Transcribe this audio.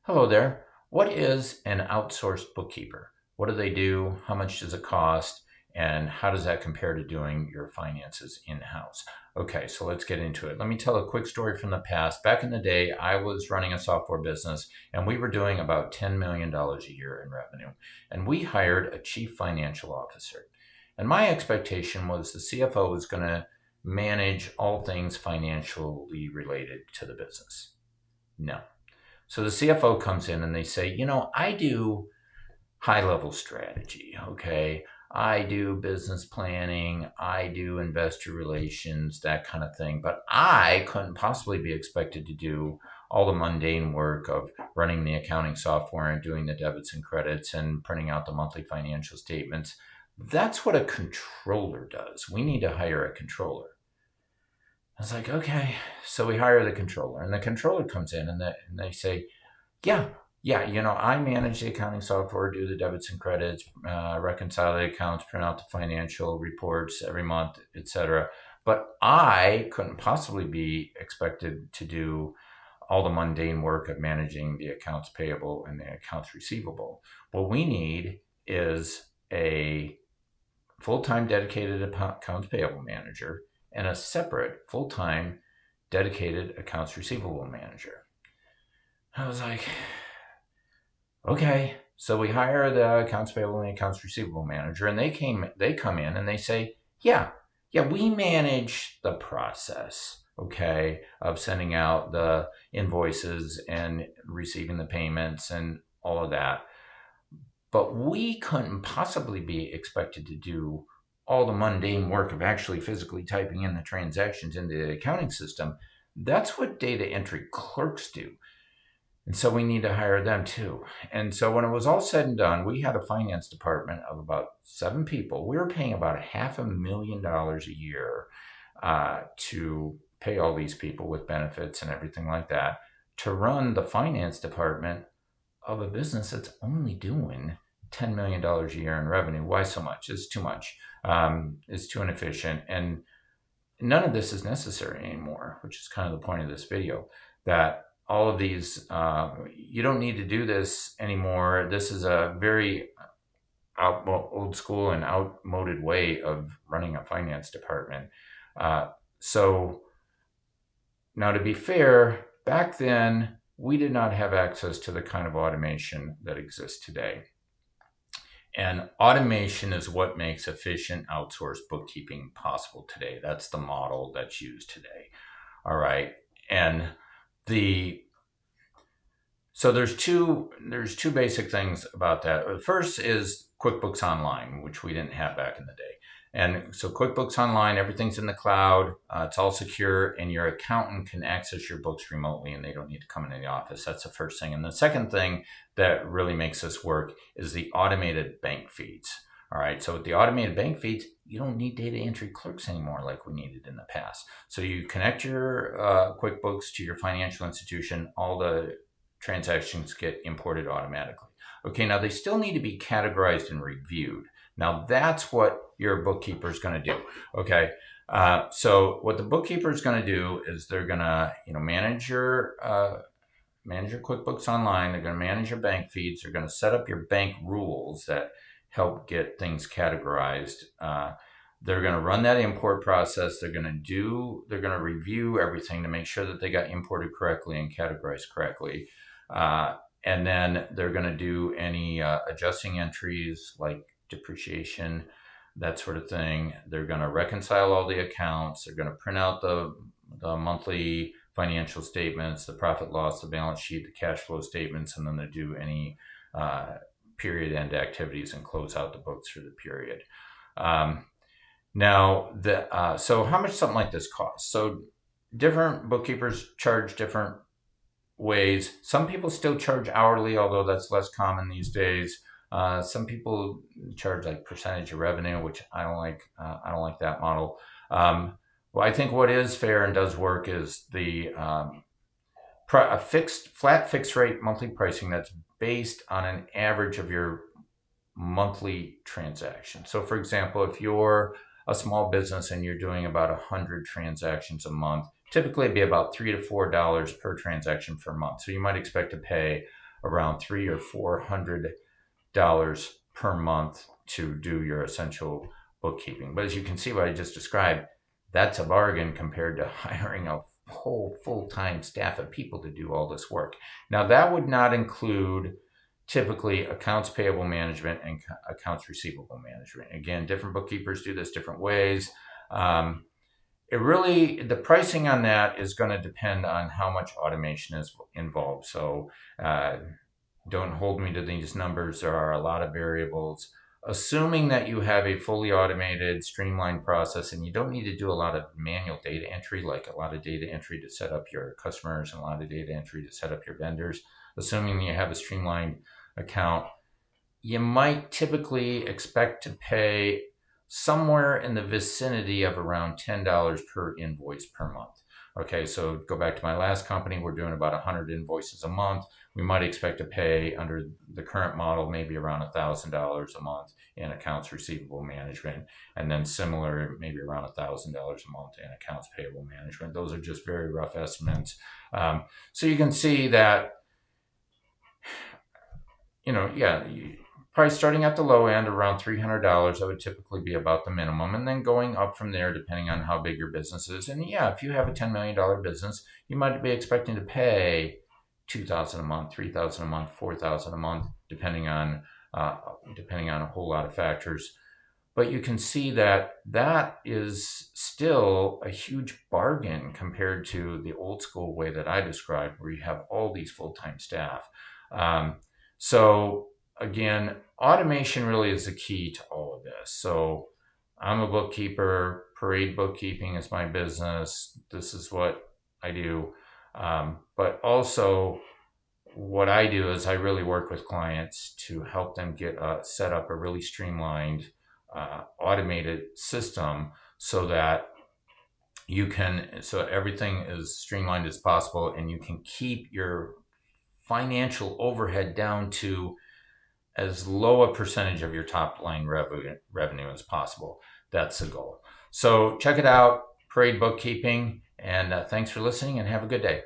Hello there. What is an outsourced bookkeeper? What do they do? How much does it cost? And how does that compare to doing your finances in-house? Okay, so let's get into it. Let me tell a quick story from the past. Back in the day, I was running a software business and we were doing about $10 million a year in revenue. And we hired a chief financial officer. And my expectation was the CFO was going to manage all things financially related to the business. No. So the CFO comes in and they say, I do high level strategy. Okay. I do business planning. I do investor relations, that kind of thing. But I couldn't possibly be expected to do all the mundane work of running the accounting software and doing the debits and credits and printing out the monthly financial statements. That's what a controller does. We need to hire a controller. I was like, okay. So we hire the controller, and the controller comes in and they say, yeah, I manage the accounting software, do the debits and credits, reconcile the accounts, print out the financial reports every month, etc. But I couldn't possibly be expected to do all the mundane work of managing the accounts payable and the accounts receivable. What we need is a full-time dedicated accounts payable manager and a separate full-time dedicated accounts receivable manager. I was like, okay. So we hire the accounts payable and accounts receivable manager, and they come in and they say, yeah, we manage the process, okay, of sending out the invoices and receiving the payments and all of that. But we couldn't possibly be expected to do all the mundane work of actually physically typing in the transactions into the accounting system. That's what data entry clerks do. And so we need to hire them too. And so when it was all said and done, we had a finance department of about 7 people. We were paying about $500,000 a year to pay all these people with benefits and everything like that to run the finance department of a business that's only doing $10 million a year in revenue. Why so much? It's too much. It's too inefficient. And none of this is necessary anymore, which is kind of the point of this video, that all of these, you don't need to do this anymore. This is a very old school and outmoded way of running a finance department. So now, to be fair, back then, we did not have access to the kind of automation that exists today. And automation is what makes efficient outsourced bookkeeping possible today. That's the model that's used today. All right. And so there's two basic things about that. The first is QuickBooks Online, which we didn't have back in the day. And so QuickBooks Online, everything's in the cloud, it's all secure, and your accountant can access your books remotely and they don't need to come into the office. That's the first thing. And the second thing that really makes this work is the automated bank feeds. All right, so with the automated bank feeds, you don't need data entry clerks anymore like we needed in the past. So you connect your QuickBooks to your financial institution, all the transactions get imported automatically. Okay, now they still need to be categorized and reviewed. Now that's what your bookkeeper is going to do. Okay, so what the bookkeeper is going to do is they're going to manage your QuickBooks Online. They're going to manage your bank feeds. They're going to set up your bank rules that help get things categorized. They're going to run that import process. They're going to review everything to make sure that they got imported correctly and categorized correctly. And then they're going to do any adjusting entries like depreciation, that sort of thing. They're going to reconcile all the accounts. They're going to print out the monthly financial statements, the profit loss, the balance sheet, the cash flow statements, and then they do any period end activities and close out the books for the period. So how much something like this costs? So different bookkeepers charge different ways. Some people still charge hourly, although that's less common these days. Some people charge like percentage of revenue, which I don't like. I don't like that model. Well, I think what is fair and does work is a flat fixed rate monthly pricing that's based on an average of your monthly transactions. So, for example, if you're a small business and you're doing about 100 transactions a month, typically it'd be about $3 to $4 per transaction per month. So you might expect to pay around $300 or $400 per month to do your essential bookkeeping. But as you can see what I just described, that's a bargain compared to hiring a whole full-time staff of people to do all this work. Now, that would not include typically accounts payable management and accounts receivable management. Again, different bookkeepers do this different ways. The pricing on that is going to depend on how much automation is involved. So don't hold me to these numbers. There are a lot of variables. Assuming that you have a fully automated, streamlined process and you don't need to do a lot of manual data entry, like a lot of data entry to set up your customers and a lot of data entry to set up your vendors, assuming you have a streamlined account, you might typically expect to pay somewhere in the vicinity of around $10 per invoice per month. Okay, so go back to my last company, we're doing about 100 invoices a month. We might expect to pay under the current model maybe around $1,000 a month in accounts receivable management, and then similar, maybe around $1,000 a month in accounts payable management. Those are just very rough estimates. So you can see that, price starting at the low end around $300, that would typically be about the minimum, and then going up from there depending on how big your business is. And yeah, if you have a $10 million business, you might be expecting to pay $2,000 a month, $3,000 a month, $4,000 a month, depending on a whole lot of factors. But you can see that that is still a huge bargain compared to the old school way that I described, where you have all these full-time staff. So again, automation really is the key to all of this. So I'm a bookkeeper. Parade Bookkeeping is my business. This is what I do. But also what I do is I really work with clients to help them get set up a really streamlined, automated system so that everything is streamlined as possible, and you can keep your financial overhead down to as low a percentage of your top line revenue as possible. That's the goal. So check it out, Parade Bookkeeping, and thanks for listening and have a good day.